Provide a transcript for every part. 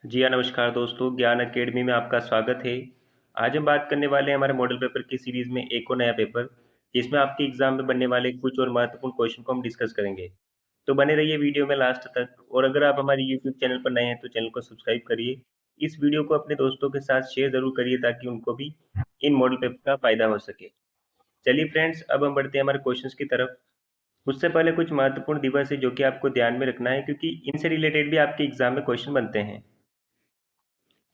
जी हाँ, नमस्कार दोस्तों, ज्ञान अकेडमी में आपका स्वागत है। आज हम बात करने वाले हैं हमारे मॉडल पेपर की सीरीज़ में एक और नया पेपर, जिसमें आपके एग्ज़ाम में बनने वाले कुछ और महत्वपूर्ण क्वेश्चन को हम डिस्कस करेंगे। तो बने रहिए वीडियो में लास्ट तक और अगर आप हमारे यूट्यूब चैनल पर नए हैं, तो चैनल को सब्सक्राइब करिए। इस वीडियो को अपने दोस्तों के साथ शेयर ज़रूर करिए ताकि उनको भी इन मॉडल पेपर का फ़ायदा हो सके। चलिए फ्रेंड्स, अब हम बढ़ते हैं हमारे क्वेश्चंस की तरफ। उससे पहले कुछ महत्वपूर्ण दिवस है जो कि आपको ध्यान में रखना है क्योंकि इनसे रिलेटेड भी आपके एग्ज़ाम में क्वेश्चन बनते हैं।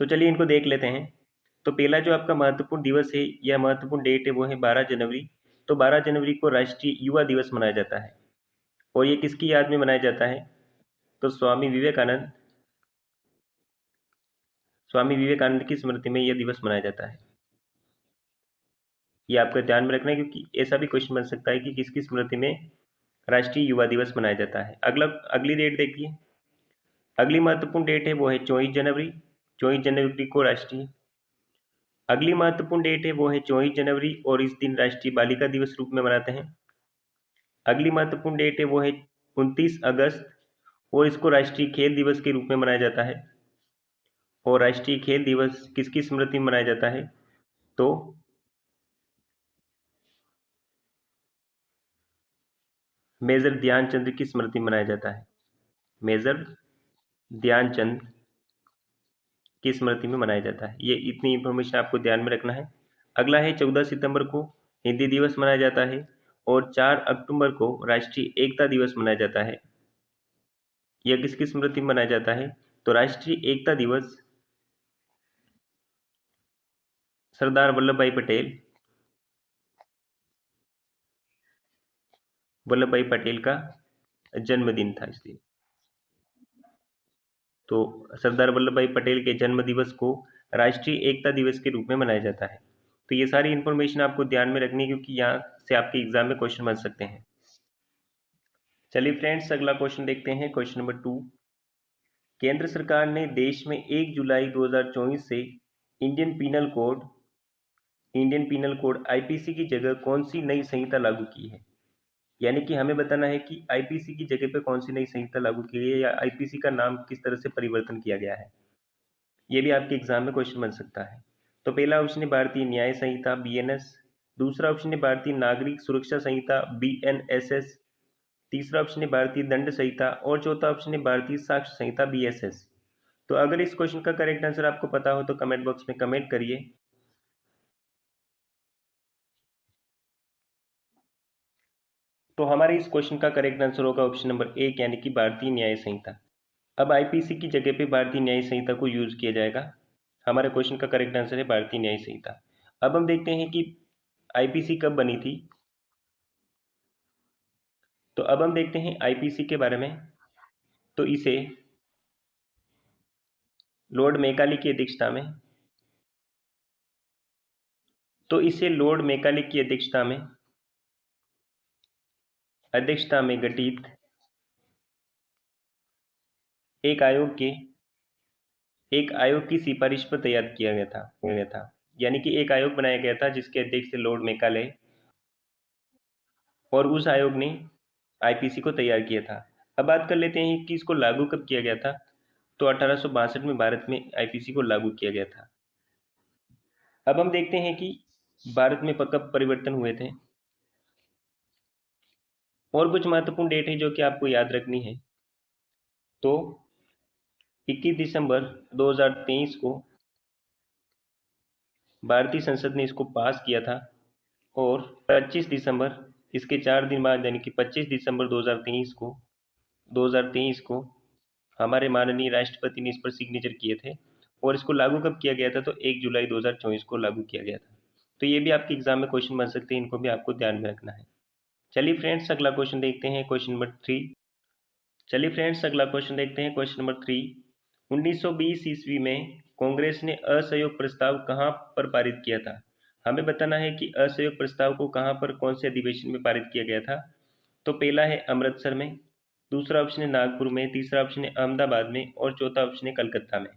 तो चलिए इनको देख लेते हैं। तो पहला जो आपका महत्वपूर्ण दिवस है या महत्वपूर्ण डेट है वो है 12 जनवरी। तो 12 जनवरी को राष्ट्रीय युवा दिवस मनाया जाता है और ये किसकी याद में मनाया जाता है? तो स्वामी विवेकानंद की स्मृति में यह दिवस मनाया जाता है। ये आपका ध्यान में रखना है क्योंकि ऐसा भी क्वेश्चन बन सकता है कि किसकी स्मृति में राष्ट्रीय युवा दिवस मनाया जाता है। अगली डेट देखिए। अगली महत्वपूर्ण डेट है वो है 24 जनवरी। 24 जनवरी को राष्ट्रीय अगली महत्वपूर्ण डेट है वो है 24 जनवरी और इस दिन राष्ट्रीय बालिका दिवस रूप में मनाते हैं। अगली महत्वपूर्ण डेट है वो है 29 अगस्त और इसको राष्ट्रीय खेल दिवस के रूप में मनाया जाता है। और राष्ट्रीय खेल दिवस किसकी स्मृति में मनाया जाता है? तो मेजर ध्यानचंद की स्मृति में मनाया जाता है। मेजर ध्यानचंद की स्मृति में मनाया जाता है। ये इतनी इंफॉर्मेशन आपको ध्यान में रखना है। अगला है 14 सितंबर को हिंदी दिवस मनाया जाता है और 4 अक्टूबर को राष्ट्रीय एकता दिवस मनाया जाता है। यह किसकी स्मृति में मनाया जाता है? तो राष्ट्रीय एकता दिवस सरदार वल्लभ भाई पटेल का जन्मदिन था इस दिन। तो सरदार वल्लभ भाई पटेल के जन्म दिवस को राष्ट्रीय एकता दिवस के रूप में मनाया जाता है। तो ये सारी इन्फॉर्मेशन आपको ध्यान में रखनी है क्योंकि यहाँ से आपके एग्जाम में क्वेश्चन बन सकते हैं। चलिए फ्रेंड्स, अगला क्वेश्चन देखते हैं। Question number 2। केंद्र सरकार ने देश में 1 जुलाई 2024 से इंडियन पीनल कोड आईपीसी की जगह कौन सी नई संहिता लागू की है? यानी कि हमें बताना है कि आईपीसी की जगह पे कौन सी नई संहिता लागू की गई है या आईपीसी का नाम किस तरह से परिवर्तन किया गया है। ये भी आपके एग्जाम में क्वेश्चन बन सकता है। तो पहला ऑप्शन है भारतीय न्याय संहिता बीएनएस। दूसरा ऑप्शन है भारतीय नागरिक सुरक्षा संहिता बीएनएसएस। तीसरा ऑप्शन है भारतीय दंड संहिता और चौथा ऑप्शन है भारतीय साक्ष्य संहिता बीएसएस। तो अगर इस क्वेश्चन का करेक्ट आंसर आपको पता हो तो कमेंट बॉक्स में कमेंट करिए। तो हमारे इस क्वेश्चन का करेक्ट आंसर होगा ऑप्शन नंबर 1 यानी कि भारतीय न्याय संहिता। अब आईपीसी की जगह पे भारतीय न्याय संहिता को यूज किया जाएगा। हमारे क्वेश्चन का करेक्ट आंसर है भारतीय न्याय संहिता। अब हम देखते हैं कि आईपीसी कब बनी थी। तो अब हम देखते हैं आईपीसी के बारे में। तो इसे लॉर्ड मैकाले की अध्यक्षता में गठित एक आयोग के एक आयोग की सिफारिश पर तैयार किया गया था। यानी कि एक आयोग बनाया गया था जिसके अध्यक्ष थे लॉर्ड मैकाले और उस आयोग ने आईपीसी को तैयार किया था। अब बात कर लेते हैं कि इसको लागू कब किया गया था। तो 1862 में भारत में आईपीसी को लागू किया गया था। अब हम देखते हैं कि भारत में कब परिवर्तन हुए थे और कुछ महत्वपूर्ण डेट है जो कि आपको याद रखनी है। तो 21 दिसंबर 2023 को भारतीय संसद ने इसको पास किया था और 25 दिसंबर इसके 4 दिन बाद यानी कि 25 दिसंबर 2023 को हमारे माननीय राष्ट्रपति ने इस पर सिग्नेचर किए थे। और इसको लागू कब किया गया था? तो 1 जुलाई 2024 को लागू किया गया था। तो ये भी आपके एग्जाम में क्वेश्चन बन सकते हैं, इनको भी आपको ध्यान में रखना है। चलिए फ्रेंड्स, अगला क्वेश्चन देखते हैं। Question number 3। 1920 ईस्वी में कांग्रेस ने असहयोग प्रस्ताव कहाँ पर पारित किया था? हमें बताना है कि असहयोग प्रस्ताव को कहाँ पर कौन से अधिवेशन में पारित किया गया था। तो पहला है अमृतसर में, दूसरा ऑप्शन है नागपुर में, तीसरा ऑप्शन है अहमदाबाद में और चौथा ऑप्शन है कलकत्ता में।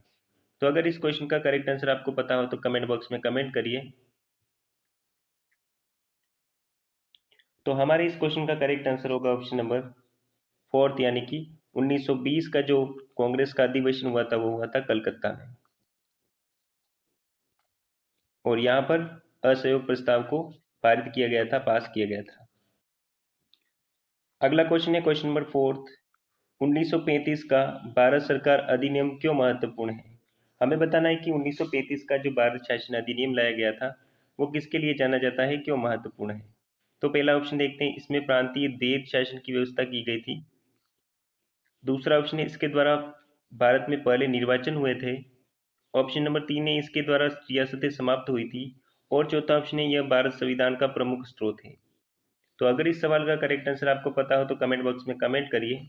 तो अगर इस क्वेश्चन का करेक्ट आंसर आपको पता हो तो कमेंट बॉक्स में कमेंट करिए। तो हमारे इस क्वेश्चन का करेक्ट आंसर होगा ऑप्शन नंबर 4 यानी कि 1920 का जो कांग्रेस का अधिवेशन हुआ था वो हुआ था कलकत्ता में, और यहाँ पर असहयोग प्रस्ताव को पारित किया गया था, पास किया गया था। अगला क्वेश्चन है क्वेश्चन नंबर 4। 1935 का भारत सरकार अधिनियम क्यों महत्वपूर्ण है? हमें बताना है कि 1935 का जो भारत शासन अधिनियम लाया गया था वो किसके लिए जाना जाता है, क्यों महत्वपूर्ण है? तो पहला ऑप्शन देखते हैं, इसमें प्रांतीय देश शासन की व्यवस्था की गई थी। दूसरा ऑप्शन है, इसके द्वारा भारत में पहले निर्वाचन हुए थे। ऑप्शन नंबर 3 है, इसके द्वारा रियासतें समाप्त हुई थी। और चौथा ऑप्शन है, यह भारत संविधान का प्रमुख स्रोत है। तो अगर इस सवाल का करेक्ट आंसर आपको पता हो तो कमेंट बॉक्स में कमेंट करिए।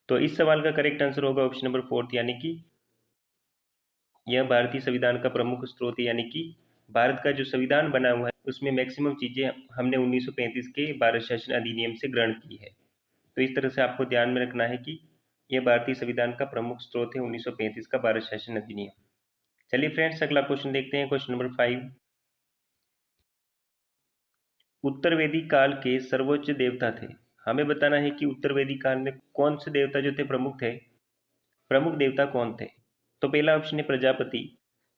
तो इस सवाल का करेक्ट आंसर होगा ऑप्शन नंबर 4, यानी कि यह भारतीय संविधान का प्रमुख स्रोत है, यानी कि भारत का जो संविधान बना हुआ है उसमें मैक्सिमम चीजें हमने 1935 के भारत शासन अधिनियम से ग्रहण की है। तो इस तरह से आपको ध्यान में रखना है कि यह भारतीय संविधान का प्रमुख स्रोत है 1935 का भारत शासन अधिनियम। चलिए फ्रेंड्स, अगला क्वेश्चन देखते हैं, क्वेश्चन नंबर 5। उत्तर वेदी काल के सर्वोच्च देवता थे। हमें बताना है कि उत्तर वेदी काल में कौन से देवता जो थे प्रमुख थे, प्रमुख देवता कौन थे? तो पहला ऑप्शन है प्रजापति,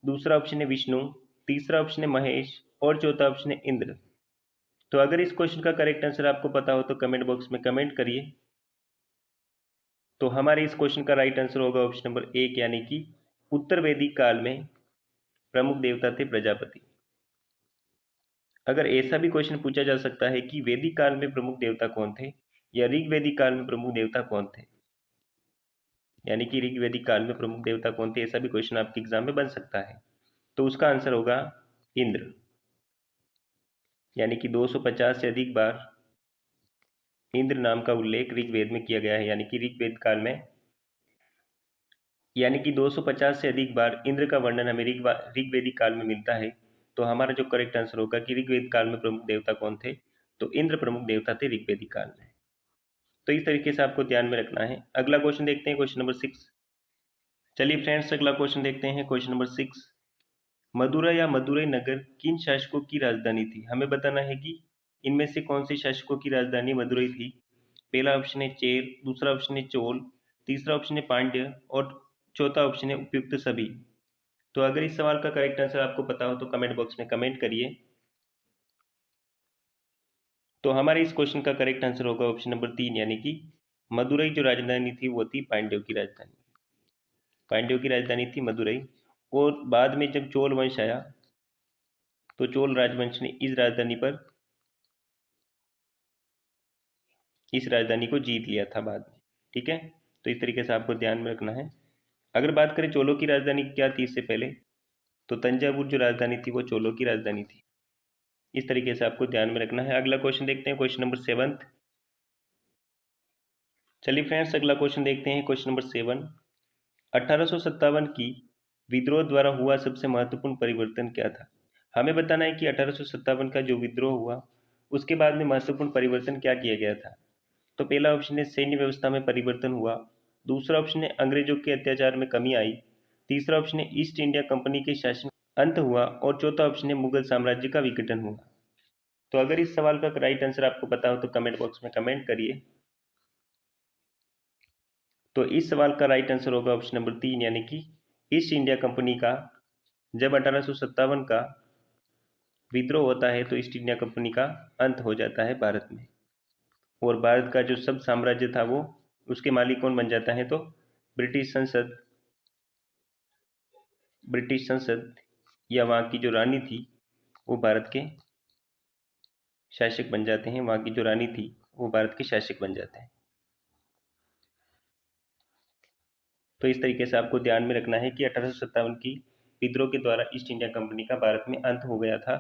दूसरा ऑप्शन है विष्णु, तीसरा ऑप्शन है महेश और चौथा ऑप्शन है इंद्र। तो अगर इस क्वेश्चन का करेक्ट आंसर आपको पता हो तो कमेंट बॉक्स में कमेंट करिए। तो हमारे इस क्वेश्चन का राइट आंसर होगा ऑप्शन नंबर 1, यानी कि उत्तर वैदिक काल में प्रमुख देवता थे प्रजापति। अगर ऐसा भी क्वेश्चन पूछा जा सकता है कि वैदिक काल में प्रमुख देवता कौन थे या ऋग्वैदिक काल में प्रमुख देवता कौन थे, यानी कि ऋग्वैदिक काल में प्रमुख देवता कौन थे, ऐसा भी क्वेश्चन आपके एग्जाम में बन सकता है। तो उसका आंसर होगा इंद्र, यानी कि 250 से अधिक बार इंद्र नाम का उल्लेख ऋग्वेद में किया गया है, यानी कि ऋग्वेद काल में, यानी कि 250 से अधिक बार इंद्र का वर्णन हमें ऋग्वेदिक काल में मिलता है। तो हमारा जो करेक्ट आंसर होगा कि ऋग्वेद काल में प्रमुख देवता कौन थे, तो इंद्र प्रमुख देवता थे ऋग्वेदिक काल में। तो इस तरीके से आपको ध्यान में रखना है। अगला क्वेश्चन देखते हैं, क्वेश्चन नंबर 6। चलिए फ्रेंड्स, अगला क्वेश्चन देखते हैं, क्वेश्चन नंबर 6। मदुरै या मदुरै नगर किन शासकों की राजधानी थी? हमें बताना है कि इनमें से कौन से शासकों की राजधानी मदुरै थी। पहला ऑप्शन है चेर, दूसरा ऑप्शन है चोल, तीसरा ऑप्शन है पांड्य और चौथा ऑप्शन है उपयुक्त सभी। तो अगर इस सवाल का करेक्ट आंसर आपको पता हो तो कमेंट बॉक्स में कमेंट करिए। तो हमारे इस क्वेश्चन का करेक्ट आंसर होगा ऑप्शन नंबर 3, यानी कि मदुरई जो राजधानी थी वो थी पांड्यों की राजधानी। पांड्यों की राजधानी थी मदुरई। और बाद में जब चोल वंश आया तो चोल राजवंश ने इस राजधानी को जीत लिया था बाद में। ठीक है, तो इस तरीके से आपको ध्यान में रखना है। अगर बात करें चोलों की राजधानी क्या थी इससे पहले, तो तंजावुर जो राजधानी थी वो चोलों की राजधानी थी। इस तरीके से आपको ध्यान में रखना है। अगला क्वेश्चन देखते हैं, क्वेश्चन नंबर 7। चलिए फ्रेंड्स, अगला क्वेश्चन देखते हैं, क्वेश्चन नंबर 7। 1857 की विद्रोह द्वारा हुआ सबसे महत्वपूर्ण परिवर्तन क्या था? हमें बताना है कि 1857 का जो विद्रोह हुआ उसके बाद में महत्वपूर्ण परिवर्तन क्या किया गया था। तो पहला ऑप्शन है सैन्य व्यवस्था में परिवर्तन हुआ, दूसरा ऑप्शन है अंग्रेजों के अत्याचार में कमी आई, तीसरा ऑप्शन है ईस्ट इंडिया कंपनी के शासन अंत हुआ और चौथा ऑप्शन है मुगल साम्राज्य का विघटन हुआ। तो अगर इस सवाल का राइट आंसर आपको पता हो तो कमेंट बॉक्स में कमेंट करिए। तो इस सवाल का राइट आंसर होगा ऑप्शन नंबर 3, यानी कि ईस्ट इंडिया कंपनी का जब 1857 का विद्रोह होता है तो ईस्ट इंडिया कंपनी का अंत हो जाता है भारत में, और भारत का जो सब साम्राज्य था वो उसके मालिक कौन बन जाता है, तो ब्रिटिश संसद ब्रिटिश संसद या वहाँ की जो रानी थी वो भारत के शासक बन जाते हैं। वहाँ की जो रानी थी वो भारत के शासक बन जाते हैं। तो इस तरीके से आपको ध्यान में रखना है कि 1857 की विद्रोह के द्वारा ईस्ट इंडिया कंपनी का भारत में अंत हो गया था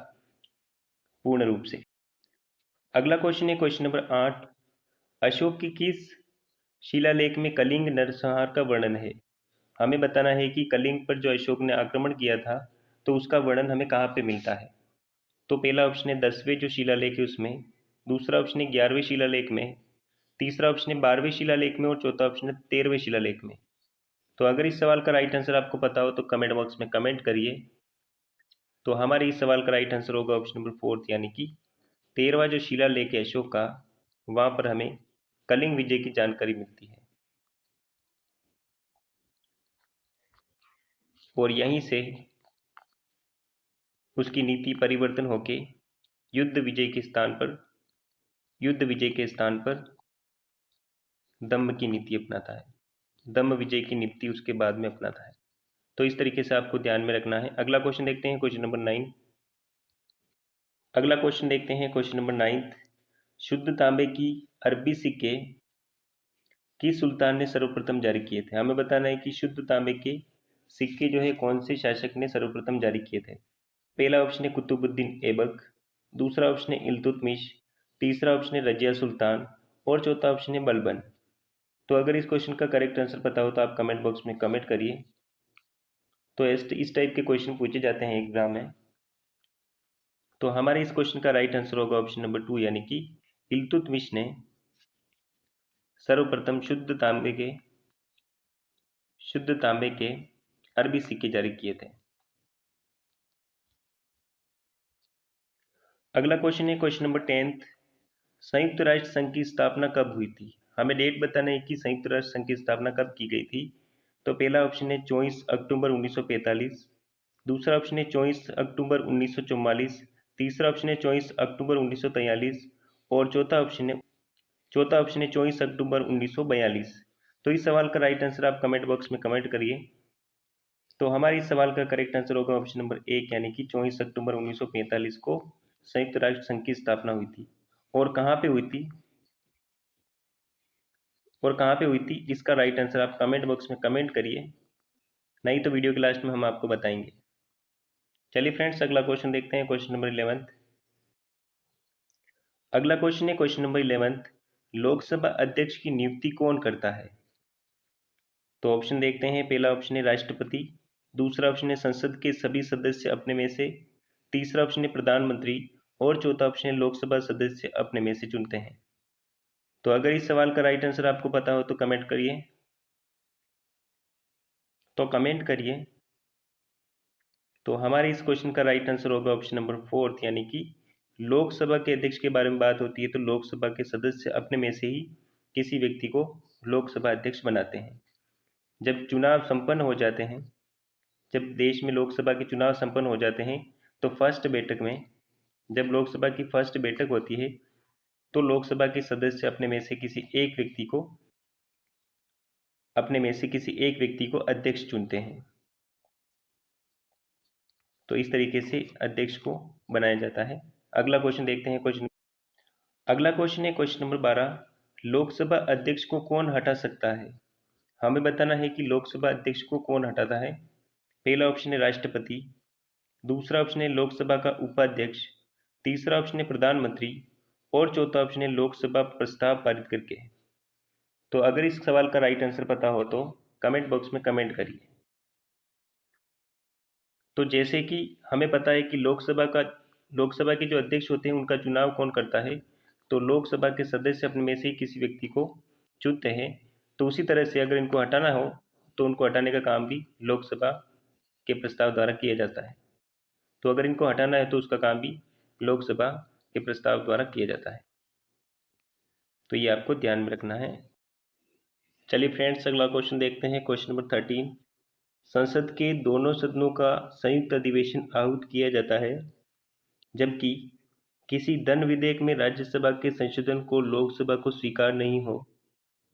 पूर्ण रूप से। अगला क्वेश्चन है क्वेश्चन नंबर 8। अशोक की किस शिलालेख में कलिंग नरसंहार का वर्णन है? हमें बताना है कि कलिंग पर जो अशोक ने आक्रमण किया था तो उसका वर्णन हमें कहाँ पे मिलता है। तो पहला ऑप्शन है 10वें जो शिलालेख है उसमें, दूसरा ऑप्शन है 11वें शिलालेख में, तीसरा ऑप्शन है 12वें शिलालेख में और चौथा ऑप्शन है 13वें शिलालेख में। तो अगर इस सवाल का राइट आंसर आपको पता हो तो कमेंट बॉक्स में कमेंट करिए। तो हमारे इस सवाल का राइट आंसर होगा ऑप्शन नंबर 4, यानी कि 13वां जो शिलालेख है अशोक का, वहाँ पर हमें कलिंग विजय की जानकारी मिलती है। और यहीं से उसकी नीति परिवर्तन होके युद्ध विजय के स्थान पर दम्भ की नीति अपनाता है। दम्भ विजय की नीति उसके बाद में अपनाता है। तो इस तरीके से आपको ध्यान में रखना है। अगला क्वेश्चन देखते हैं, क्वेश्चन नंबर 9। अगला क्वेश्चन देखते हैं, क्वेश्चन नंबर 9। शुद्ध तांबे की अरबी सिक्के किस सुल्तान ने सर्वप्रथम जारी किए थे? हमें बताना है कि शुद्ध तांबे के सिक्के जो है कौन से शासक ने सर्वप्रथम जारी किए थे। पहला ऑप्शन है कुतुबुद्दीन ऐबक, दूसरा ऑप्शन है इल्तुतमिश, तीसरा ऑप्शन है रजिया सुल्तान और चौथा ऑप्शन है बलबन। तो अगर इस क्वेश्चन का करेक्ट आंसर पता हो तो आप कमेंट बॉक्स में कमेंट करिए। तो इस टाइप के क्वेश्चन पूछे जाते हैं एग्जाम में। तो हमारे इस क्वेश्चन का राइट आंसर होगा ऑप्शन नंबर 2, यानी कि इल्तुतमिश ने सर्वप्रथम शुद्ध तांबे के अरबी सिक्के जारी किए थे। अगला क्वेश्चन है क्वेश्चन नंबर 10। संयुक्त राष्ट्र संघ की स्थापना कब हुई थी? हमें डेट बताना है कि संयुक्त राष्ट्र संघ की स्थापना कब की गई थी। तो पहला ऑप्शन है 24 अक्टूबर 1945, दूसरा ऑप्शन है 24 अक्टूबर 1944, तीसरा ऑप्शन है 24 अक्टूबर 1943 और चौथा ऑप्शन है 24 अक्टूबर 1942। तो इस सवाल का राइट आंसर आप कमेंट बॉक्स में कमेंट करिए। तो हमारे इस सवाल का करेक्ट आंसर होगा ऑप्शन नंबर 1, यानी कि 24 अक्टूबर 1945 को संयुक्त राष्ट्र संघ की स्थापना हुई थी। और कहाँ पे हुई थी इसका राइट आंसर आप कमेंट बॉक्स में कमेंट करिए, नहीं तो वीडियो के लास्ट में हम आपको बताएंगे। चलिए फ्रेंड्स, अगला क्वेश्चन देखते हैं, क्वेश्चन नंबर 11। अगला क्वेश्चन है क्वेश्चन नंबर 11। लोकसभा अध्यक्ष की नियुक्ति कौन करता है? तो ऑप्शन देखते हैं। पहला ऑप्शन है राष्ट्रपति, दूसरा ऑप्शन है संसद के सभी सदस्य अपने में से, तीसरा ऑप्शन है प्रधानमंत्री और चौथा ऑप्शन है लोकसभा सदस्य अपने में से चुनते हैं। तो अगर इस सवाल का राइट आंसर आपको पता हो तो कमेंट करिए। तो हमारे इस क्वेश्चन का राइट आंसर होगा ऑप्शन नंबर 4, यानी कि लोकसभा के अध्यक्ष के बारे में बात होती है तो लोकसभा के सदस्य अपने में से ही किसी व्यक्ति को लोकसभा अध्यक्ष बनाते हैं। जब चुनाव संपन्न हो जाते हैं, जब देश में लोकसभा के चुनाव संपन्न हो जाते हैं, तो फर्स्ट बैठक में, जब लोकसभा की फर्स्ट बैठक होती है तो लोकसभा के सदस्य अपने में से किसी एक व्यक्ति को अध्यक्ष चुनते हैं। तो इस तरीके से अध्यक्ष को बनाया जाता है। अगला क्वेश्चन देखते हैं। अगला क्वेश्चन है क्वेश्चन नंबर 12। लोकसभा अध्यक्ष को कौन हटा सकता है? हमें बताना है कि लोकसभा अध्यक्ष को कौन हटाता है। पहला ऑप्शन है राष्ट्रपति, दूसरा ऑप्शन है लोकसभा का उपाध्यक्ष, तीसरा ऑप्शन है प्रधानमंत्री और चौथा ऑप्शन है लोकसभा प्रस्ताव पारित करके। तो अगर इस सवाल का राइट आंसर पता हो तो कमेंट बॉक्स में कमेंट करिए। तो जैसे कि हमें पता है कि लोकसभा के जो अध्यक्ष होते हैं उनका चुनाव कौन करता है, तो लोकसभा के सदस्य अपने में से ही किसी व्यक्ति को चुनते हैं। तो उसी तरह से अगर इनको हटाना हो तो उनको हटाने का काम भी लोकसभा के प्रस्ताव द्वारा किया जाता है। तो अगर इनको हटाना है तो उसका काम भी लोकसभा के प्रस्ताव द्वारा किया जाता है। तो ये आपको ध्यान में रखना है। चलिए फ्रेंड्स, अगला क्वेश्चन देखते हैं, क्वेश्चन नंबर 13। संसद के दोनों सदनों का संयुक्त अधिवेशन आहूत किया जाता है जबकि किसी धन विधेयक में राज्यसभा के संशोधन को लोकसभा को स्वीकार नहीं हो।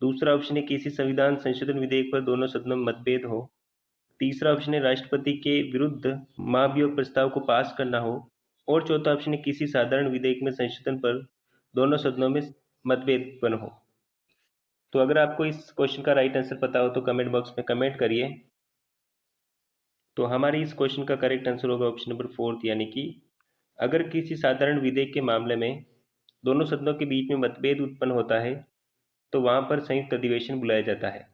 दूसरा ऑप्शन है किसी संविधान संशोधन विधेयक पर दोनों सदनों में मतभेद हो। तीसरा ऑप्शन है राष्ट्रपति के विरुद्ध महाभियोग प्रस्ताव को पास करना हो और चौथा ऑप्शन है किसी साधारण विधेयक में संशोधन पर दोनों सदनों में मतभेद उत्पन्न हो। तो अगर आपको इस क्वेश्चन का राइट आंसर पता हो तो कमेंट बॉक्स में कमेंट करिए। तो हमारे इस क्वेश्चन का करेक्ट आंसर होगा ऑप्शन नंबर 4, यानी कि अगर किसी साधारण विधेयक के मामले में दोनों सदनों के बीच में मतभेद उत्पन्न होता है तो वहां पर संयुक्त अधिवेशन बुलाया जाता है।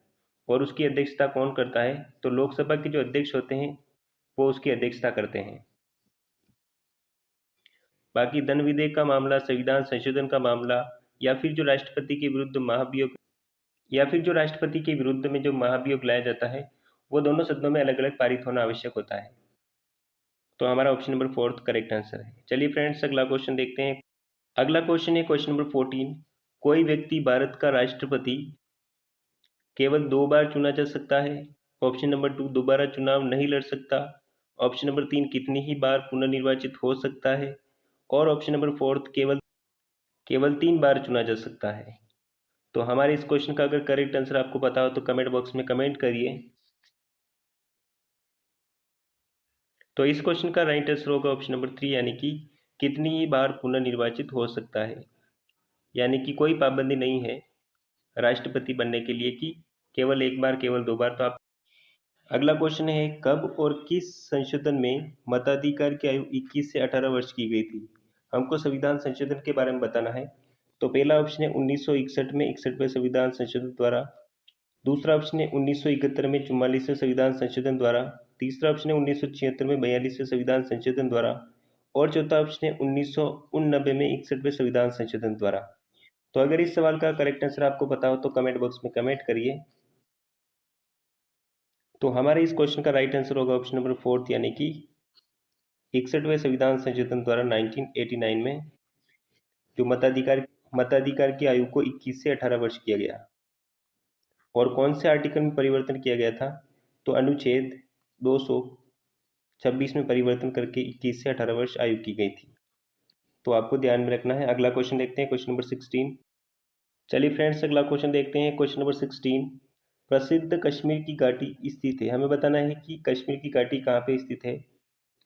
और उसकी अध्यक्षता कौन करता है? तो लोकसभा के जो अध्यक्ष होते हैं वो उसकी अध्यक्षता करते हैं। बाकी धन विधेयक का मामला, संविधान संशोधन का मामला या फिर जो राष्ट्रपति के विरुद्ध में जो महाभियोग लाया जाता है वो दोनों सदनों में अलग अलग पारित होना आवश्यक होता है। तो हमारा ऑप्शन नंबर 4 करेक्ट आंसर है। चलिए फ्रेंड्स, अगला क्वेश्चन देखते हैं। अगला क्वेश्चन है क्वेश्चन नंबर 14। कोई व्यक्ति भारत का राष्ट्रपति केवल 2 बार चुना जा सकता है ऑप्शन नंबर 2 दोबारा चुनाव नहीं लड़ सकता। ऑप्शन नंबर 3 कितनी ही बार पुनर्निर्वाचित हो सकता है। और ऑप्शन नंबर 4 केवल केवल 3 बार चुना जा सकता है। तो हमारे इस क्वेश्चन का अगर करेक्ट आंसर आपको पता हो तो कमेंट बॉक्स में कमेंट करिए। तो इस क्वेश्चन का राइट आंसर होगा ऑप्शन नंबर 3, यानी कि कितनी ही बार पुनर्निर्वाचित हो सकता है। यानी कि कोई पाबंदी नहीं है राष्ट्रपति बनने के लिए कि केवल एक बार, केवल 2 बार। तो आप अगला क्वेश्चन है, कब और किस संशोधन में मताधिकार की आयु 21 से 18 वर्ष की गई थी। हमको संविधान संशोधन के बारे में बताना है। तो पहला ऑप्शन है 1961 में 61वें संविधान संशोधन द्वारा। दूसरा ऑप्शन है 1971 में 44वें संविधान संशोधन द्वारा। तीसरा ऑप्शन है 1976 में 42वें संविधान संशोधन द्वारा। और चौथा ऑप्शन है 1989 में 61वें संविधान संशोधन द्वारा। तो अगर इस सवाल का करेक्ट आंसर आपको पता हो तो कमेंट बॉक्स में कमेंट करिए। तो हमारे इस क्वेश्चन का राइट आंसर होगा ऑप्शन नंबर 4, यानी कि 61वें संविधान संशोधन द्वारा 1989 में जो मताधिकार की आयु को 21 से 18 वर्ष किया गया। और कौन से आर्टिकल में परिवर्तन किया गया था, तो अनुच्छेद 226 में परिवर्तन करके 21 से 18 वर्ष आयु की गई थी। तो आपको ध्यान में रखना है। अगला क्वेश्चन देखते हैं, क्वेश्चन नंबर 16। चलिए फ्रेंड्स, अगला क्वेश्चन देखते हैं, क्वेश्चन नंबर 16। प्रसिद्ध कश्मीर की घाटी स्थित है। हमें बताना है कि कश्मीर की घाटी कहाँ पे स्थित है।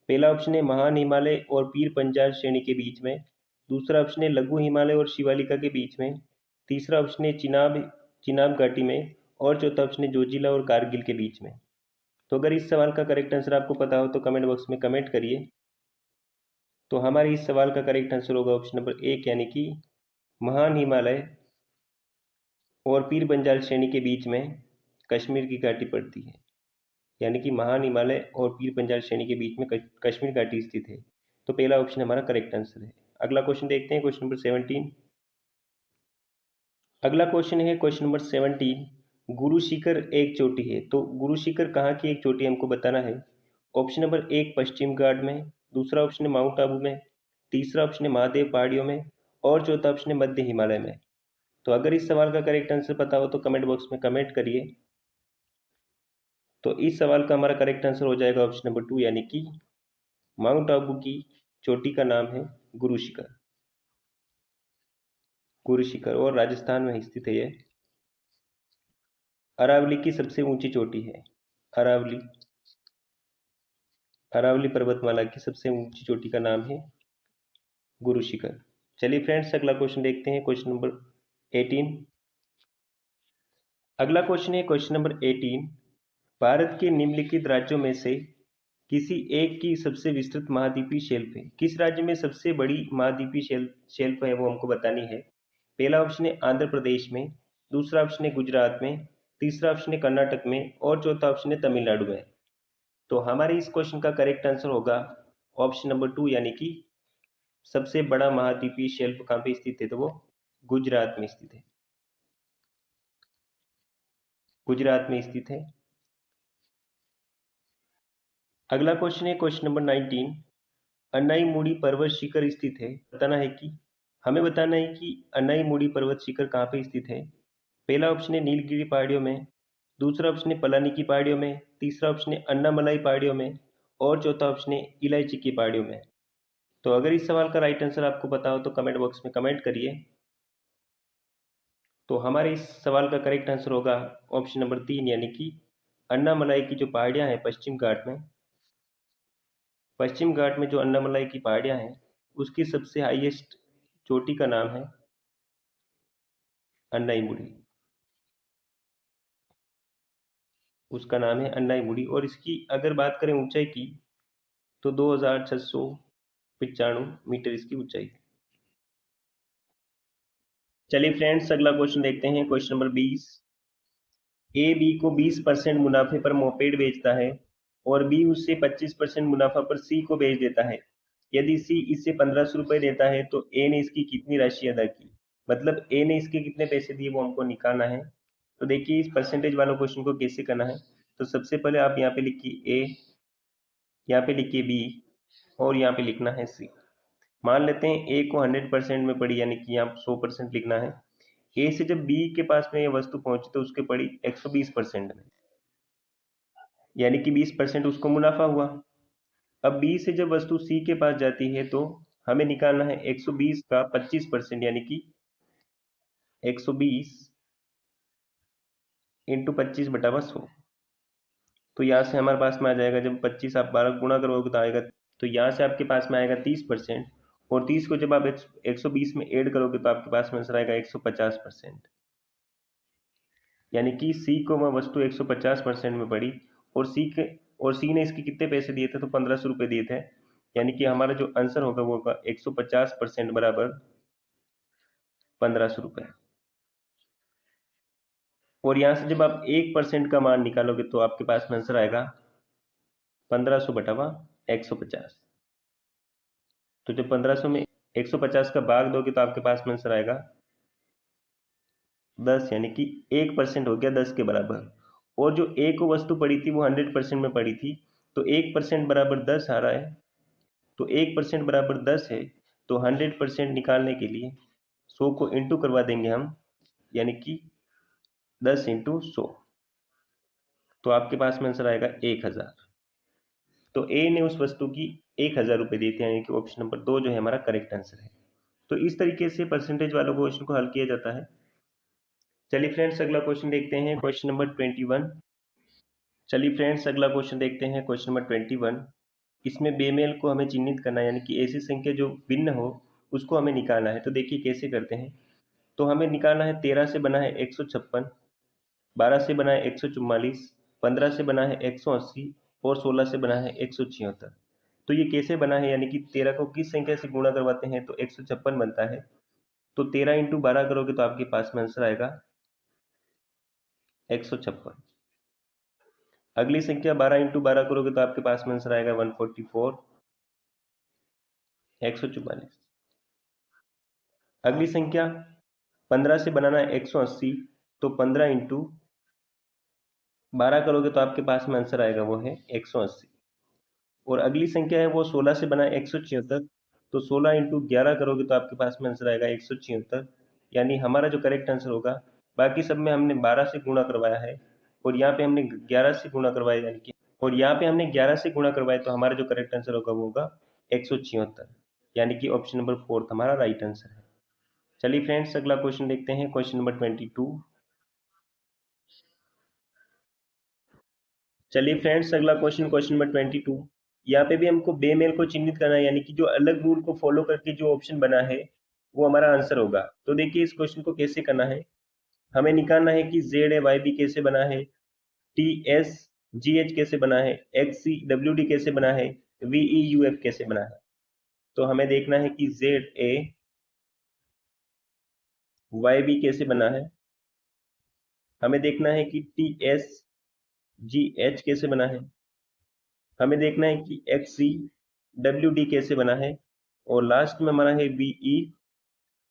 पहला ऑप्शन है महान हिमालय और पीर पंजाल श्रेणी के बीच में। दूसरा ऑप्शन है लघु हिमालय और शिवालिका के बीच में। तीसरा ऑप्शन है चिनाब चिनाब घाटी में। और चौथा ऑप्शन है जोजिला और कारगिल के बीच में। तो अगर इस सवाल का करेक्ट आंसर आपको पता हो तो कमेंट बॉक्स में कमेंट करिए। तो हमारे इस सवाल का करेक्ट आंसर होगा ऑप्शन नंबर 1, यानी कि महान हिमालय और पीर पंजाल श्रेणी के बीच में कश्मीर की घाटी पड़ती है। यानी कि महान हिमालय और पीर पंजाल श्रेणी के बीच में कश्मीर घाटी स्थित है। तो पहला ऑप्शन हमारा करेक्ट आंसर है। अगला क्वेश्चन देखते हैं, क्वेश्चन नंबर 17। अगला क्वेश्चन है क्वेश्चन नंबर 17। गुरु शिखर एक चोटी है। तो गुरु शिखर कहाँ की एक चोटी हमको बताना है। ऑप्शन नंबर 1 पश्चिम घाट में। दूसरा ऑप्शन है माउंट आबू में। तीसरा ऑप्शन है महादेव पहाड़ियों में। और चौथा ऑप्शन है मध्य हिमालय में। तो अगर इस सवाल का करेक्ट आंसर पता हो तो कमेंट बॉक्स में कमेंट करिए। तो इस सवाल का हमारा करेक्ट आंसर हो जाएगा ऑप्शन नंबर 2, यानी कि माउंट आबू की चोटी का नाम है गुरु शिखर। गुरु शिखर और राजस्थान में स्थित है ये। अरावली की सबसे ऊंची चोटी है। अरावली अरावली पर्वतमाला की सबसे ऊंची चोटी का नाम है गुरु शिखर। चलिए फ्रेंड्स, अगला क्वेश्चन देखते हैं, क्वेश्चन नंबर 18। अगला क्वेश्चन है क्वेश्चन नंबर 18। भारत के निम्नलिखित राज्यों में से किसी एक की सबसे विस्तृत महाद्वीपीय शेल्फ है। किस राज्य में सबसे बड़ी महाद्वीपीय शेल्फ है वो हमको बतानी है। पहला ऑप्शन है आंध्र प्रदेश में। दूसरा ऑप्शन है गुजरात में। तीसरा ऑप्शन है कर्नाटक में। और चौथा ऑप्शन है तमिलनाडु में। तो हमारे इस क्वेश्चन का करेक्ट आंसर होगा ऑप्शन नंबर 2, यानी कि सबसे बड़ा महाद्वीपीय शेल्फ कहाँ पे स्थित है, तो वो गुजरात में स्थित है। गुजरात में स्थित है। अगला क्वेश्चन है क्वेश्चन नंबर 19। अन्नाईमुड़ी पर्वत शिखर स्थित है। हमें बताना है कि अन्नाईमुड़ी पर्वत शिखर कहाँ पे स्थित है। पहला ऑप्शन है नीलगिरी पहाड़ियों में। दूसरा ऑप्शन है पलानी की पहाड़ियों में। तीसरा ऑप्शन है अन्नामलाई पहाड़ियों में। और चौथा ऑप्शन है इलायची की पहाड़ियों में। तो अगर इस सवाल का राइट आंसर आपको पता हो तो कमेंट बॉक्स में कमेंट करिए। तो हमारे इस सवाल का करेक्ट आंसर होगा ऑप्शन नंबर 3, यानी कि अन्नामलाई की जो पहाड़ियाँ हैं पश्चिम घाट में जो अन्नामलाई की पहाड़ियाँ हैं उसकी सबसे हाईएस्ट चोटी का नाम है अन्नाईमुड़ी। उसका नाम है अन्नाईमुड़ी और इसकी अगर बात करें ऊंचाई की तो 2695 मीटर इसकी ऊंचाई है। चलिए फ्रेंड्स, अगला क्वेश्चन देखते हैं, क्वेश्चन नंबर 20। ए बी को 20% मुनाफे पर मोपेड बेचता है और बी उससे 25% मुनाफा पर सी को बेच देता है। यदि सी इससे 1500 रुपये देता है तो ए ने इसकी कितनी राशि अदा की। मतलब ए ने इसके कितने पैसे दिए वो हमको निकालना है। तो देखिए इस परसेंटेज वालों क्वेश्चन को कैसे करना है। तो सबसे पहले आप यहाँ पे लिखिए ए, यहाँ पे लिखिए बी और यहाँ पे लिखना है सी। मान लेते हैं ए को 100% में पड़ी, यानी कि यहाँ 100% लिखना है। ए से जब बी के पास में ये वस्तु पहुंची तो उसके पड़ी 120% में। यानी कि 20% उसको मुनाफा हुआ। अब बी से जब वस्तु सी के पास जाती है तो हमें निकालना है 120 का 25%, यानी कि 120 इंटू 25/100। तो यहाँ से हमारे पास में आ जाएगा, जब 25 आप 12 गुणा करोगे तो आएगा, तो यहाँ से आपके पास में आएगा 30%, और 30 को जब आप 120 में ऐड करोगे तो आपके पास में आंसर आएगा 150%। यानी कि सी को वह वस्तु 150% में पड़ी, और सी ने इसके कितने पैसे दिए थे, तो 1500 रुपये दिए थे। यानी कि हमारा जो आंसर होगा वो होगा 150% बराबर 1500 रुपये। और यहाँ से जब आप 1% का मान निकालोगे तो आपके पास में आंसर आएगा 1500 बटा 150। तो जब 1500 में 150 का भाग दोगे तो आपके पास में आंसर आएगा 10, यानी कि 1% हो गया 10 के बराबर। और जो ए को वस्तु पड़ी थी वो 100% में पड़ी थी, तो 1% बराबर 10 आ रहा है, तो 1% बराबर 10 है, तो 100% निकालने के लिए 100 को इंटू करवा देंगे हम, यानी कि 10 इंटू 100, तो आपके पास में आंसर आएगा 1000। तो ए ने उस वस्तु की 1000 रुपये दिए थे, यानी कि ऑप्शन नंबर 2 जो है हमारा करेक्ट आंसर है। तो इस तरीके से परसेंटेज वालों क्वेश्चन को हल किया जाता है। चलिए फ्रेंड्स, अगला क्वेश्चन देखते हैं, क्वेश्चन नंबर 21। चलिए फ्रेंड्स, अगला क्वेश्चन देखते हैं, क्वेश्चन नंबर 21। इसमें बेमेल को हमें चिन्हित करना है, यानी कि ऐसी संख्या जो भिन्न हो उसको हमें निकालना है। तो देखिए कैसे करते हैं। तो हमें निकालना है, 13 से बना है 156, 12 से बना है 144, 15 से बना है 180, और 16 से बना है 176। तो ये कैसे बना है, यानी कि 13 को किस संख्या से गुणा करवाते हैं, तो 156 बनता है। तो 13 इंटू 12 करोगे तो आपके पास में आंसर आएगा 156। अगली संख्या 12 इंटू 12 करोगे तो आपके पास में आंसर आएगा 144, 144। अगली संख्या 15 से बनाना है 180, तो 15 इंटू 12 करोगे तो आपके पास में आंसर आएगा वो है 180। और अगली संख्या है वो 16 से बना है 176, तो 16 इंटू 11 करोगे तो आपके पास में आंसर आएगा 176, यानी हमारा जो करेक्ट आंसर होगा। बाकी सब में हमने 12 से गुणा करवाया है, और यहाँ पे हमने 11 से गुणा करवाया, यानी कि और यहाँ पे हमने 11 से गुणा करवाया, तो हमारा जो करेक्ट आंसर होगा वो होगा 176, यानी कि ऑप्शन नंबर 4 हमारा राइट आंसर है। चलिए फ्रेंड्स, अगला क्वेश्चन देखते हैं, क्वेश्चन नंबर 22। चलिए फ्रेंड्स, अगला क्वेश्चन, क्वेश्चन नंबर 22। यहाँ पे भी हमको बेमेल को चिन्हित करना है, यानी कि जो अलग रूल को फॉलो करके जो ऑप्शन बना है वो हमारा आंसर होगा। तो देखिए इस क्वेश्चन को कैसे करना है। हमें निकालना है कि जेड ए वाई बी कैसे बना है, टी एस जी एच कैसे बना है, एक्स सी डब्ल्यू डी कैसे बना है, वी ई यू एफ कैसे बना है। तो हमें देखना है कि जेड ए वाई बी कैसे बना है, हमें देखना है कि टी एस जी एच कैसे बना है, हमें देखना है कि एक्स सी डब्ल्यू डी कैसे बना है, और लास्ट में हमारा है वी ई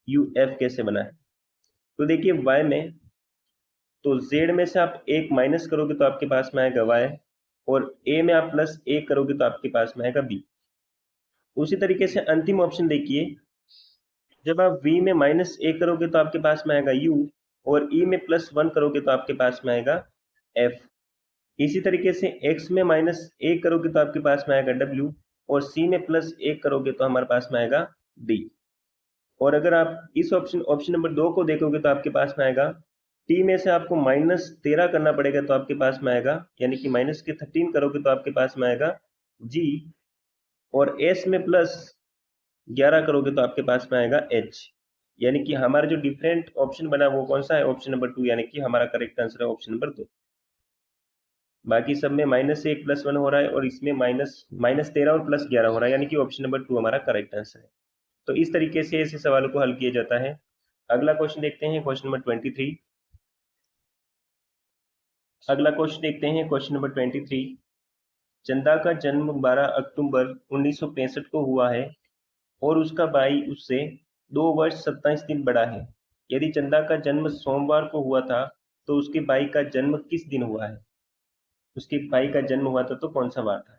यू एफ कैसे बना है। तो देखिए y में, तो z में से आप एक माइनस करोगे तो आपके पास में आएगा y, और a में आप प्लस a करोगे तो आपके पास में आएगा b। उसी तरीके से अंतिम ऑप्शन देखिए, जब आप v में माइनस a करोगे तो आपके पास में आएगा u, और e में प्लस 1 करोगे तो आपके पास में आएगा f। इसी तरीके से x में माइनस a करोगे तो आपके पास में आएगा w, और c में प्लस 1 करोगे तो हमारे पास में आएगा d। और अगर आप इस ऑप्शन ऑप्शन नंबर 2 को देखोगे तो आपके पास में आएगा, टी में से आपको -13 करना पड़ेगा तो आपके पास में आएगा, यानी कि माइनस के 13 करोगे तो आपके पास में आएगा जी, और एस में +11 करोगे तो आपके पास में आएगा एच। यानी कि हमारा जो डिफरेंट ऑप्शन बना वो कौन सा है, ऑप्शन नंबर 2, यानी कि हमारा करेक्ट आंसर है ऑप्शन नंबर 2। बाकी सब में -1 +1 हो रहा है, और इसमें -13 और +11 हो रहा है, यानी कि ऑप्शन नंबर 2 हमारा करेक्ट आंसर है। तो इस तरीके से ऐसे सवालों को हल किया जाता है। अगला क्वेश्चन देखते हैं, क्वेश्चन नंबर 23। अगला क्वेश्चन देखते हैं, क्वेश्चन नंबर 23। चंदा का जन्म 12 अक्टूबर 1965 को हुआ है, और उसका भाई उससे 2 वर्ष 27 दिन बड़ा है। यदि चंदा का जन्म सोमवार को हुआ था तो उसके भाई का जन्म किस दिन हुआ है। उसके भाई का जन्म हुआ था तो कौन सा वार था।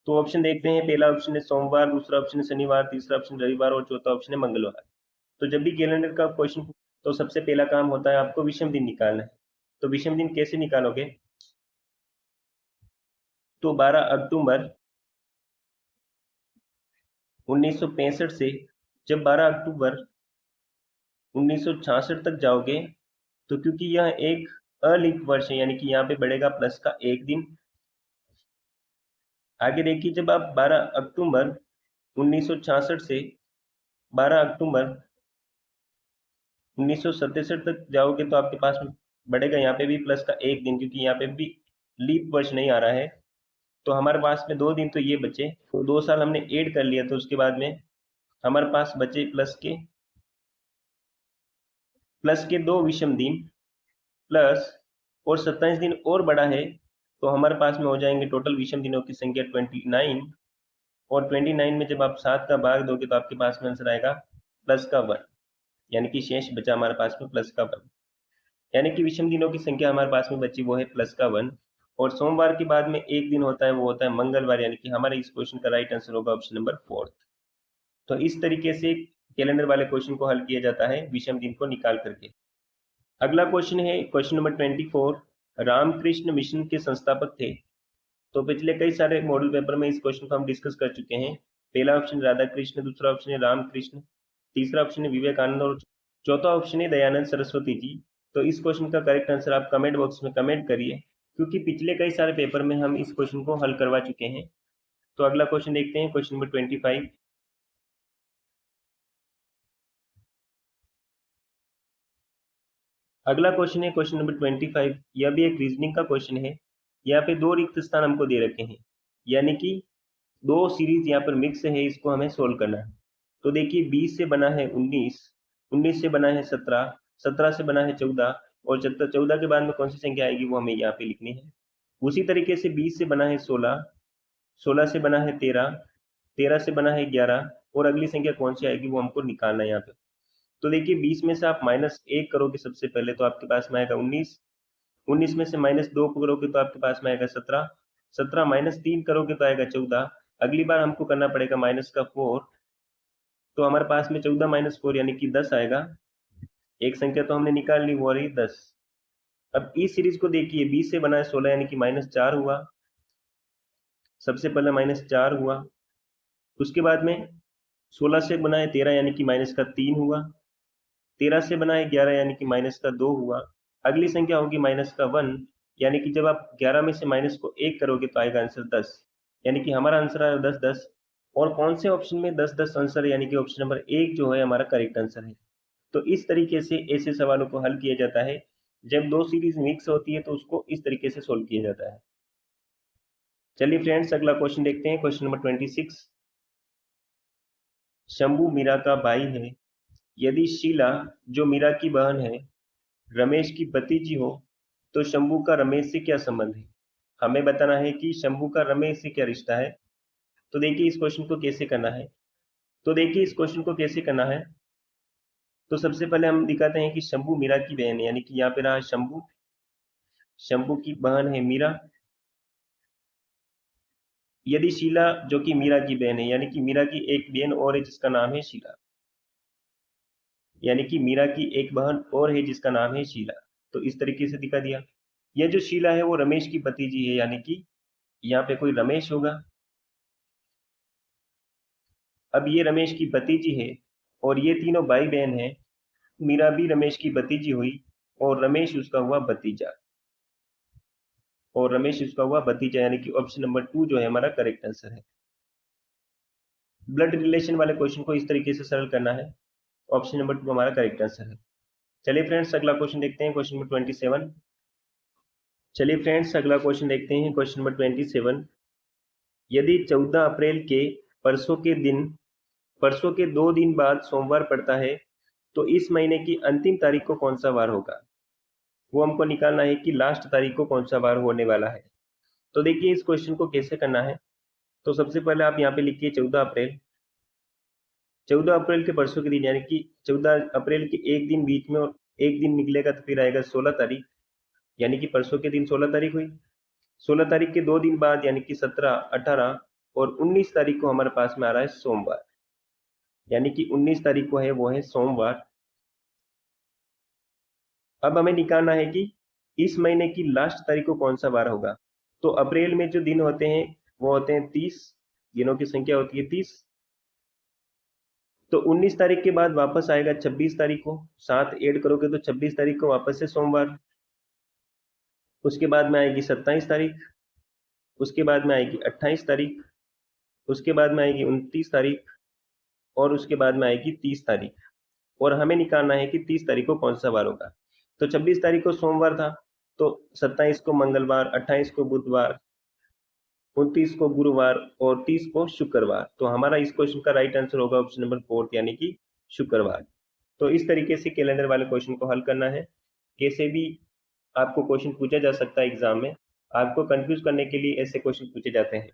तो ऑप्शन देखते हैं, पहला ऑप्शन है सोमवार, दूसरा ऑप्शन है शनिवार, तीसरा ऑप्शन रविवार, और चौथा ऑप्शन है मंगलवार। तो जब भी कैलेंडर का क्वेश्चन, तो सबसे पहला काम होता है आपको विषम दिन निकालना है। तो विषम दिन कैसे निकालोगे? तो 12 अक्टूबर 1965 से जब 12 अक्टूबर 1966 तक जाओगे, तो क्योंकि यह एक अलीप वर्ष है यानी कि यहाँ पे बढ़ेगा प्लस का एक दिन। आगे देखिए, जब आप 12 अक्टूबर 1966 से 12 अक्टूबर 1967 तक जाओगे तो आपके पास में बढ़ेगा यहाँ पे भी प्लस का एक दिन, क्योंकि यहाँ पे भी लीप वर्ष नहीं आ रहा है। तो हमारे पास में 2 दिन तो ये बचे, तो 2 साल हमने ऐड कर लिया, तो उसके बाद में हमारे पास बचे प्लस के 2 विषम दिन प्लस और 27 दिन और बड़ा है, तो हमारे पास में हो जाएंगे टोटल विषम दिनों की संख्या 29। और 29 में जब आप 7 का भाग दोगे तो आपके पास में आंसर आएगा प्लस का 1, यानी कि शेष बचा हमारे पास में प्लस का 1, यानी कि विषम दिनों की संख्या हमारे पास में बची वो है प्लस का 1। और सोमवार के बाद में एक दिन होता है, वो होता है मंगलवार, यानी कि हमारे इस क्वेश्चन का राइट आंसर होगा ऑप्शन नंबर 4। तो इस तरीके से कैलेंडर वाले क्वेश्चन को हल किया जाता है विषम दिन को निकाल करके। अगला क्वेश्चन है क्वेश्चन नंबर 24। रामकृष्ण मिशन के संस्थापक थे। तो पिछले कई सारे मॉडल पेपर में इस क्वेश्चन को हम डिस्कस कर चुके हैं। पहला ऑप्शन राधा कृष्ण, दूसरा ऑप्शन है रामकृष्ण, तीसरा ऑप्शन है विवेकानंद और चौथा ऑप्शन है दयानंद सरस्वती जी। तो इस क्वेश्चन का करेक्ट आंसर आप कमेंट बॉक्स में कमेंट करिए, क्योंकि पिछले कई सारे पेपर में हम इस क्वेश्चन को हल करवा चुके हैं। तो अगला क्वेश्चन देखते हैं, क्वेश्चन नंबर 25। अगला क्वेश्चन है क्वेश्चन नंबर 25। यह भी एक रीजनिंग का क्वेश्चन है। यहाँ पे 2 रिक्त स्थान हमको दे रखे हैं, यानी कि 2 सीरीज यहाँ पर मिक्स है, इसको हमें सोल्व करना है। तो देखिए 20 से बना है 19, 19 से बना है 17, 17 से बना है 14 और 14 के बाद में कौन सी संख्या आएगी वो हमें यहाँ पे लिखनी है। उसी तरीके से 20 से बना है 16, 16 से बना है 13, 13 से बना है 11 और अगली संख्या कौन सी आएगी वो हमको निकालना है यहाँ पे। तो देखिए 20 में से आप -1 करोगे सबसे पहले तो आपके पास में आएगा 19, 19 में से -2 करोगे तो आपके पास में आएगा 17, 17 -3 करोगे तो आएगा 14। अगली बार हमको करना पड़ेगा माइनस का 4, तो हमारे पास में 14 - 4 यानी कि 10 आएगा। एक संख्या तो हमने निकाल ली, वो रही 10। अब इस सीरीज को देखिए, 20 से बना है 16 यानी कि -4 हुआ, सबसे पहले -4 हुआ। उसके बाद में 16 से बना है 13 यानी कि -3 हुआ, 13 से बना है 11 यानी कि -2 हुआ। अगली संख्या होगी -1, यानी कि जब आप 11 में से माइनस को 1 करोगे तो आएगा आंसर 10, यानी कि हमारा आंसर आया 10 10। और कौन से ऑप्शन में 10 10 आंसर, यानी कि ऑप्शन नंबर 1 जो है हमारा करेक्ट आंसर है। तो इस तरीके से ऐसे सवालों को हल किया जाता है। जब 2 सीरीज मिक्स होती है तो उसको इस तरीके से सोल्व किया जाता है। चलिए फ्रेंड्स, अगला क्वेश्चन देखते हैं, क्वेश्चन नंबर 26। शंभू मीरा का भाई है। यदि शीला, जो मीरा की बहन है, रमेश की भतीजी हो, तो शंभू का रमेश से क्या संबंध है? हमें बताना है कि शंभू का रमेश से क्या रिश्ता है। तो देखिए इस क्वेश्चन को कैसे करना है। तो सबसे पहले हम दिखाते हैं कि शंभू मीरा की बहन है, यानी कि यहाँ पे रहा शंभू, शंभू की बहन है मीरा। यदि शीला, जो कि मीरा की बहन है, यानी कि मीरा की एक बहन और है जिसका नाम है शीला, यानी कि मीरा की एक बहन और है जिसका नाम है शीला। तो इस तरीके से दिखा दिया। यह जो शीला है वो रमेश की भतीजी है, यानी कि यहाँ पे कोई रमेश होगा। अब ये रमेश की भतीजी है और ये तीनों भाई बहन हैं। मीरा भी रमेश की भतीजी हुई और रमेश उसका हुआ भतीजा, यानी कि ऑप्शन नंबर 2 जो है हमारा करेक्ट आंसर है। ब्लड रिलेशन वाले क्वेश्चन को इस तरीके से सरल करना है। ऑप्शन नंबर 2 हमारा करेक्ट आंसर है। चलिए फ्रेंड्स, अगला क्वेश्चन देखते हैं, क्वेश्चन नंबर 27। Question number 27। यदि 14 अप्रैल के परसों के 2 दिन बाद सोमवार पड़ता है, तो इस महीने की अंतिम तारीख को कौन सा वार होगा? वो हमको निकालना है कि लास्ट तारीख को कौन सा वार होने वाला है। तो देखिए इस क्वेश्चन को कैसे करना है। तो सबसे पहले आप यहाँ पे लिखिए 14 अप्रैल। 14 अप्रैल के परसों के दिन, यानी कि 14 अप्रैल के एक दिन बीच में और एक दिन निकलेगा तो फिर आएगा 16 तारीख, यानी कि परसों के दिन 16 तारीख हुई। 16 तारीख के 2 दिन बाद, यानी कि 17, 18 और 19 तारीख को हमारे पास में आ रहा है सोमवार, यानी कि 19 तारीख को है वो है सोमवार। अब हमें निकालना है कि इस महीने की लास्ट तारीख को कौन सा वार होगा? तो अप्रैल में जो दिन होते हैं वो होते हैं 30, दिनों की संख्या होती है 30। तो 19 तारीख के बाद वापस आएगा 26 तारीख को, 7 ऐड करोगे तो 26 तारीख को वापस से सोमवार। उसके बाद में आएगी 27 तारीख, उसके बाद में आएगी 28 तारीख, उसके बाद में आएगी 29 तारीख, और उसके बाद में आएगी 30 तारीख। और हमें निकालना है कि 30 तारीख को कौन सा वार होगा। तो 26 तारीख को सोमवार था, तो 27 को मंगलवार, 28 को बुधवार, 29 को गुरुवार और 30 को शुक्रवार। तो हमारा इस क्वेश्चन का राइट आंसर होगा ऑप्शन नंबर 4 यानी कि शुक्रवार। तो इस तरीके से कैलेंडर वाले क्वेश्चन को हल करना है। कैसे भी आपको क्वेश्चन पूछा जा सकता है एग्जाम में, आपको कंफ्यूज करने के लिए ऐसे क्वेश्चन पूछे जाते हैं।